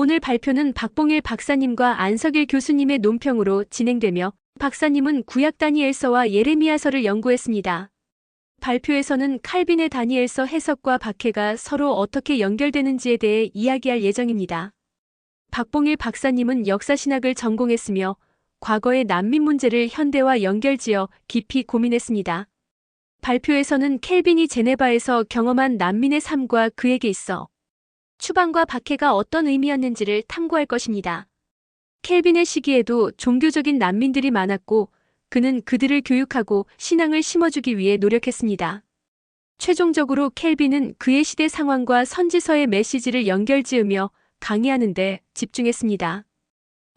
오늘 발표는 박봉일 박사님과 안석일 교수님의 논평으로 진행되며 박사님은 구약 다니엘서와 예레미야서를 연구했습니다. 발표에서는 칼빈의 다니엘서 해석과 박해가 서로 어떻게 연결되는지에 대해 이야기할 예정입니다. 박봉일 박사님은 역사신학을 전공했으며 과거의 난민 문제를 현대와 연결지어 깊이 고민했습니다. 발표에서는 켈빈이 제네바에서 경험한 난민의 삶과 그에게 있어 추방과 박해가 어떤 의미였는지를 탐구할 것입니다. 켈빈의 시기에도 종교적인 난민들이 많았고 그는 그들을 교육하고 신앙을 심어주기 위해 노력했습니다. 최종적으로 켈빈은 그의 시대 상황과 선지서의 메시지를 연결지으며 강의하는 데 집중했습니다.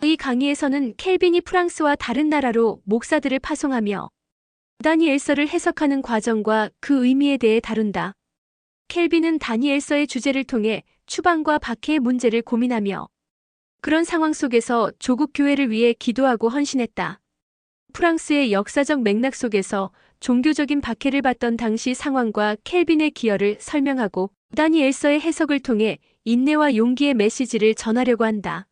이 강의에서는 켈빈이 프랑스와 다른 나라로 목사들을 파송하며 다니엘서를 해석하는 과정과 그 의미에 대해 다룬다. 켈빈은 다니엘서의 주제를 통해 추방과 박해의 문제를 고민하며 그런 상황 속에서 조국 교회를 위해 기도하고 헌신했다. 프랑스의 역사적 맥락 속에서 종교적인 박해를 받던 당시 상황과 켈빈의 기여를 설명하고 다니엘서의 해석을 통해 인내와 용기의 메시지를 전하려고 한다.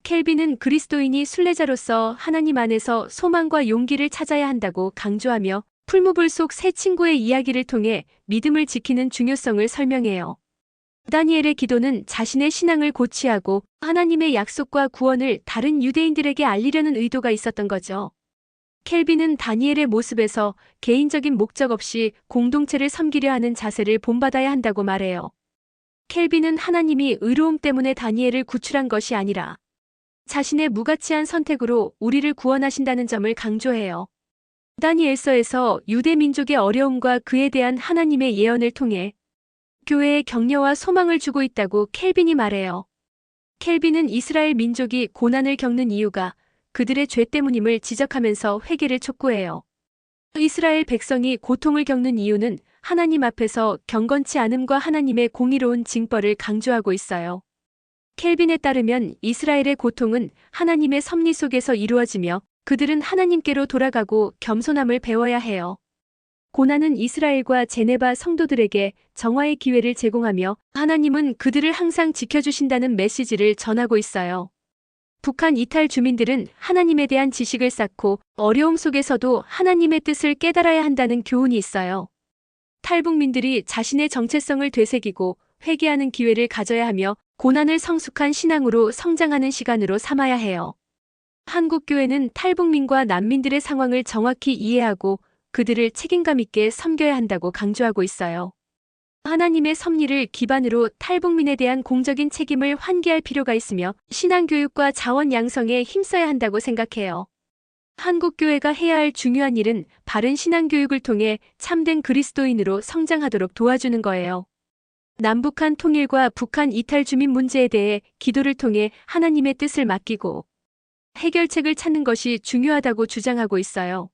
켈빈은 그리스도인이 순례자로서 하나님 안에서 소망과 용기를 찾아야 한다고 강조하며 풀무불 속 세 친구의 이야기를 통해 믿음을 지키는 중요성을 설명해요. 다니엘의 기도는 자신의 신앙을 고취하고 하나님의 약속과 구원을 다른 유대인들에게 알리려는 의도가 있었던 거죠. 켈빈은 다니엘의 모습에서 개인적인 목적 없이 공동체를 섬기려 하는 자세를 본받아야 한다고 말해요. 켈빈은 하나님이 의로움 때문에 다니엘을 구출한 것이 아니라 자신의 무가치한 선택으로 우리를 구원하신다는 점을 강조해요. 다니엘서에서 유대 민족의 어려움과 그에 대한 하나님의 예언을 통해 교회에 격려와 소망을 주고 있다고 켈빈이 말해요. 켈빈은 이스라엘 민족이 고난을 겪는 이유가 그들의 죄 때문임을 지적하면서 회개를 촉구해요. 이스라엘 백성이 고통을 겪는 이유는 하나님 앞에서 경건치 않음과 하나님의 공의로운 징벌을 강조하고 있어요. 켈빈에 따르면 이스라엘의 고통은 하나님의 섭리 속에서 이루어지며 그들은 하나님께로 돌아가고 겸손함을 배워야 해요. 고난은 이스라엘과 제네바 성도들에게 정화의 기회를 제공하며 하나님은 그들을 항상 지켜주신다는 메시지를 전하고 있어요. 북한 이탈 주민들은 하나님에 대한 지식을 쌓고 어려움 속에서도 하나님의 뜻을 깨달아야 한다는 교훈이 있어요. 탈북민들이 자신의 정체성을 되새기고 회개하는 기회를 가져야 하며 고난을 성숙한 신앙으로 성장하는 시간으로 삼아야 해요. 한국교회는 탈북민과 난민들의 상황을 정확히 이해하고 그들을 책임감 있게 섬겨야 한다고 강조하고 있어요. 하나님의 섭리를 기반으로 탈북민에 대한 공적인 책임을 환기할 필요가 있으며 신앙교육과 자원 양성에 힘써야 한다고 생각해요. 한국교회가 해야 할 중요한 일은 바른 신앙교육을 통해 참된 그리스도인으로 성장하도록 도와주는 거예요. 남북한 통일과 북한 이탈 주민 문제에 대해 기도를 통해 하나님의 뜻을 맡기고 해결책을 찾는 것이 중요하다고 주장하고 있어요.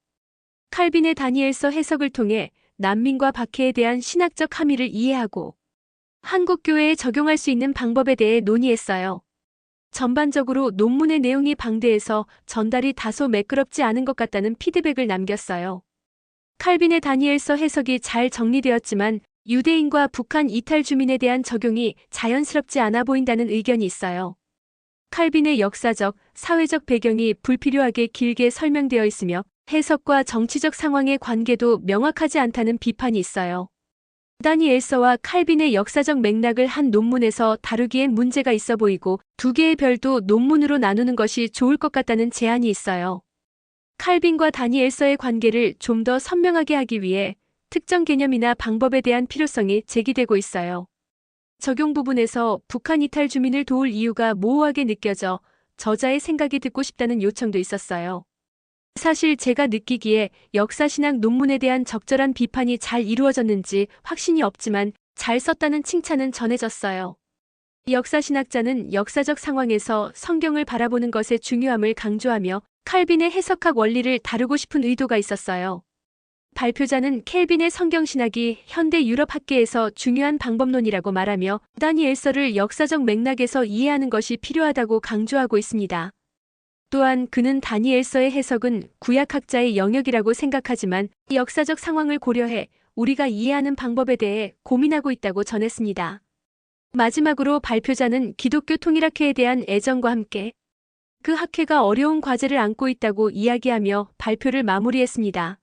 칼빈의 다니엘서 해석을 통해 난민과 박해에 대한 신학적 함의를 이해하고 한국교회에 적용할 수 있는 방법에 대해 논의했어요. 전반적으로 논문의 내용이 방대해서 전달이 다소 매끄럽지 않은 것 같다는 피드백을 남겼어요. 칼빈의 다니엘서 해석이 잘 정리되었지만 유대인과 북한 이탈 주민에 대한 적용이 자연스럽지 않아 보인다는 의견이 있어요. 칼빈의 역사적, 사회적 배경이 불필요하게 길게 설명되어 있으며 해석과 정치적 상황의 관계도 명확하지 않다는 비판이 있어요. 다니엘서와 칼빈의 역사적 맥락을 한 논문에서 다루기엔 문제가 있어 보이고 두 개의 별도 논문으로 나누는 것이 좋을 것 같다는 제안이 있어요. 칼빈과 다니엘서의 관계를 좀 더 선명하게 하기 위해 특정 개념이나 방법에 대한 필요성이 제기되고 있어요. 적용 부분에서 북한 이탈 주민을 도울 이유가 모호하게 느껴져 저자의 생각이 듣고 싶다는 요청도 있었어요. 사실 제가 느끼기에 역사신학 논문에 대한 적절한 비판이 잘 이루어졌는지 확신이 없지만 잘 썼다는 칭찬은 전해졌어요. 역사신학자는 역사적 상황에서 성경을 바라보는 것의 중요함을 강조하며 칼빈의 해석학 원리를 다루고 싶은 의도가 있었어요. 발표자는 켈빈의 성경신학이 현대 유럽 학계에서 중요한 방법론이라고 말하며 다니엘서를 역사적 맥락에서 이해하는 것이 필요하다고 강조하고 있습니다. 또한 그는 다니엘서의 해석은 구약학자의 영역이라고 생각하지만 역사적 상황을 고려해 우리가 이해하는 방법에 대해 고민하고 있다고 전했습니다. 마지막으로 발표자는 기독교 통일학회에 대한 애정과 함께 그 학회가 어려운 과제를 안고 있다고 이야기하며 발표를 마무리했습니다.